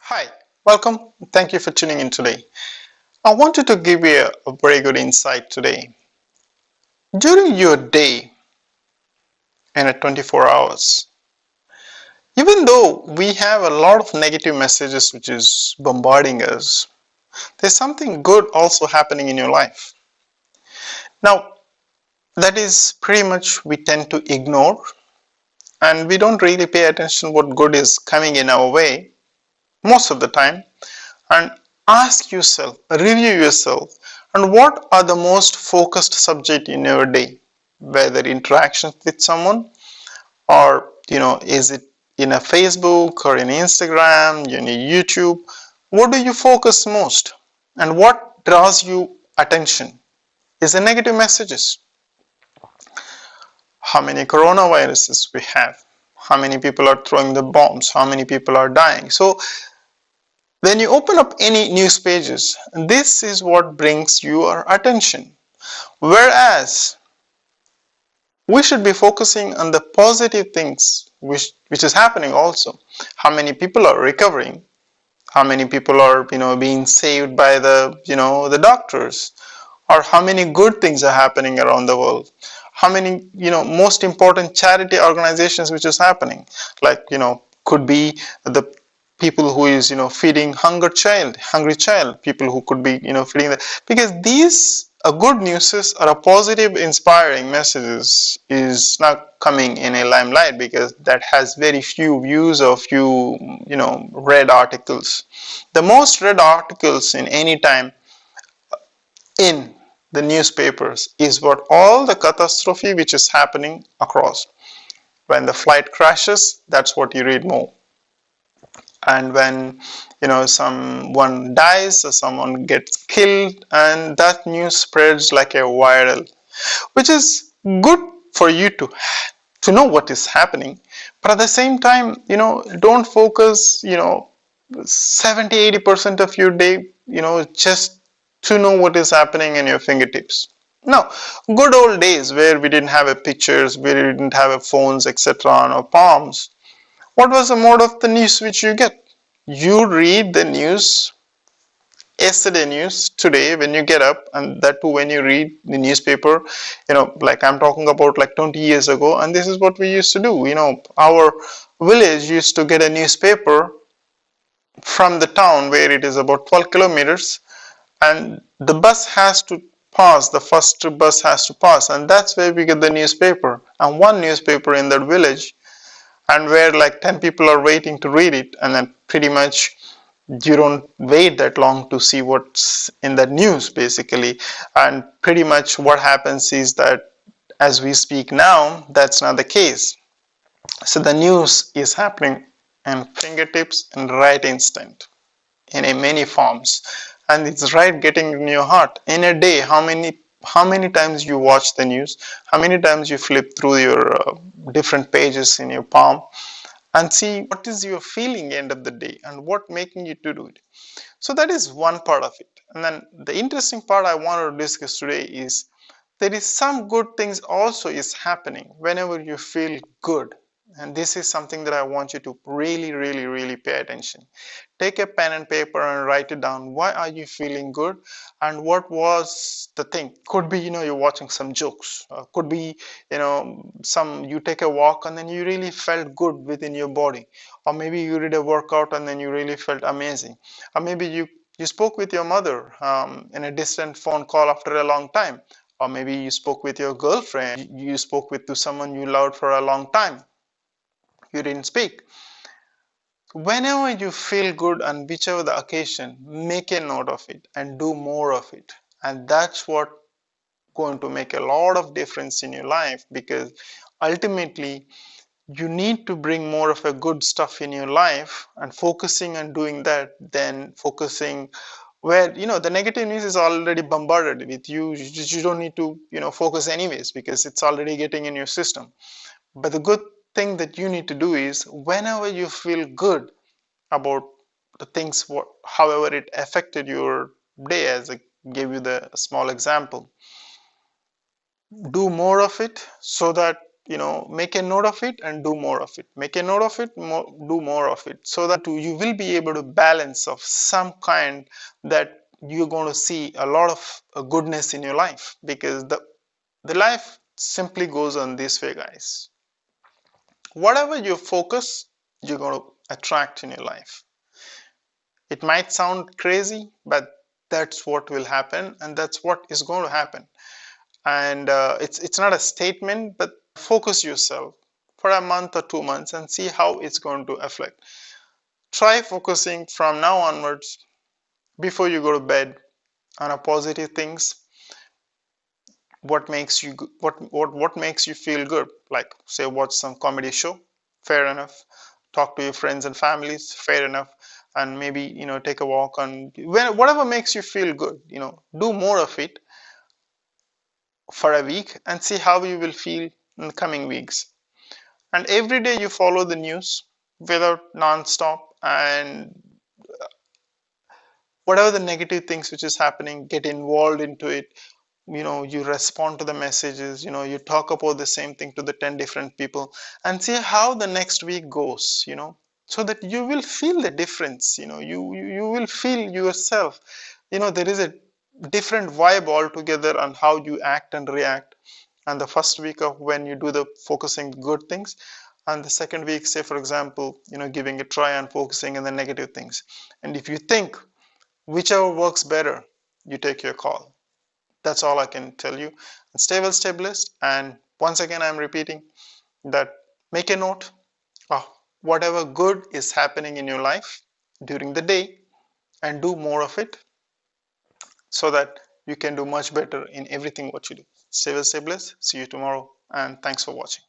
Hi, welcome. Thank you for tuning in today. I wanted to give you a very good insight today. During your day in a 24 hours, even though we have a lot of negative messages which is bombarding us, there's something good also happening in your life. Now, that is pretty much we tend to ignore and we don't really pay attention what good is coming in our way most of the time. And ask yourself, review yourself, and what are the most focused subject in your day, whether interactions with someone or is it in a Facebook or in Instagram, in a YouTube. What do you focus most and what draws you attention? Is the negative messages? How many coronaviruses we have? How many people are throwing the bombs? How many people are dying? So when you open up any news pages, this is what brings your attention. Whereas we should be focusing on the positive things which is happening also. How many people are recovering? How many people are being saved by the doctors? Or how many good things are happening around the world? How many most important charity organizations which is happening? Like could be the people who is feeding hungry child, people who could be feeding that, because these a good news or a positive inspiring messages is not coming in a limelight because that has very few views or few read articles. The most read articles in any time in the newspapers is what all the catastrophe which is happening across. When the flight crashes, that's what you read more. And when someone dies or someone gets killed, and that news spreads like a viral, which is good for you to know what is happening, but at the same time don't focus 70-80% of your day just to know what is happening in your fingertips. No, good old days where we didn't have a pictures, we didn't have a phones, etc. on our palms. What was the mode of the news which you get? You read the news, yesterday news, today when you get up, and that too when you read the newspaper, like I'm talking about like 20 years ago, and this is what we used to do. Our village used to get a newspaper from the town where it is about 12 kilometers, and the bus has to pass, the first bus has to pass, and that's where we get the newspaper. And one newspaper in that village, and where like 10 people are waiting to read it, and then pretty much you don't wait that long to see what's in the news basically. And pretty much what happens is that as we speak now, that's not the case. So the news is happening in fingertips and right instant in a many forms, and it's right getting in your heart. In a day, how many times you watch the news, how many times you flip through your different pages in your palm and see what is your feeling end of the day and what making you to do it. So that is one part of it. And then the interesting part I want to discuss today is there is some good things also is happening whenever you feel good. And this is something that I want you to really, really, really pay attention. Take a pen and paper and write it down. Why are you feeling good? And what was the thing? Could be, you're watching some jokes. Could be, you take a walk and then you really felt good within your body. Or maybe you did a workout and then you really felt amazing. Or maybe you spoke with your mother in a distant phone call after a long time. Or maybe you spoke with your girlfriend, you spoke with to someone you loved for a long time. You didn't speak. Whenever you feel good on whichever the occasion, make a note of it and do more of it. And that's what going to make a lot of difference in your life, because ultimately you need to bring more of a good stuff in your life and focusing on doing that than focusing where the negative news is already bombarded with you. You don't need to focus anyways because it's already getting in your system. But the good thing that you need to do is whenever you feel good about the things however it affected your day, as I gave you the small example, do more of it so that make a note of it and do more of it. Make a note of it, do more of it, so that you will be able to balance of some kind, that you're going to see a lot of goodness in your life, because the life simply goes on this way, guys. Whatever you focus, you're going to attract in your life. It might sound crazy, but that's what will happen, and that's what is going to happen. And it's not a statement, but focus yourself for a month or 2 months and see how it's going to affect. Try focusing from now onwards, before you go to bed, on a positive things. What makes you what makes you feel good, like say watch some comedy show, fair enough. Talk to your friends and families, fair enough. And maybe take a walk on, whatever makes you feel good, do more of it for a week and see how you will feel in the coming weeks. And every day you follow the news without non-stop, and whatever the negative things which is happening, get involved into it. You respond to the messages, you talk about the same thing to the 10 different people, and see how the next week goes, so that you will feel the difference. You will feel yourself, there is a different vibe altogether on how you act and react. And the first week of when you do the focusing good things, and the second week, say for example, giving a try and focusing on the negative things. And if you think whichever works better, you take your call. That's all I can tell you. And stay well, stay blessed. And once again, I'm repeating that make a note of whatever good is happening in your life during the day, and do more of it, so that you can do much better in everything what you do. Stay well, stay blessed. See you tomorrow, and thanks for watching.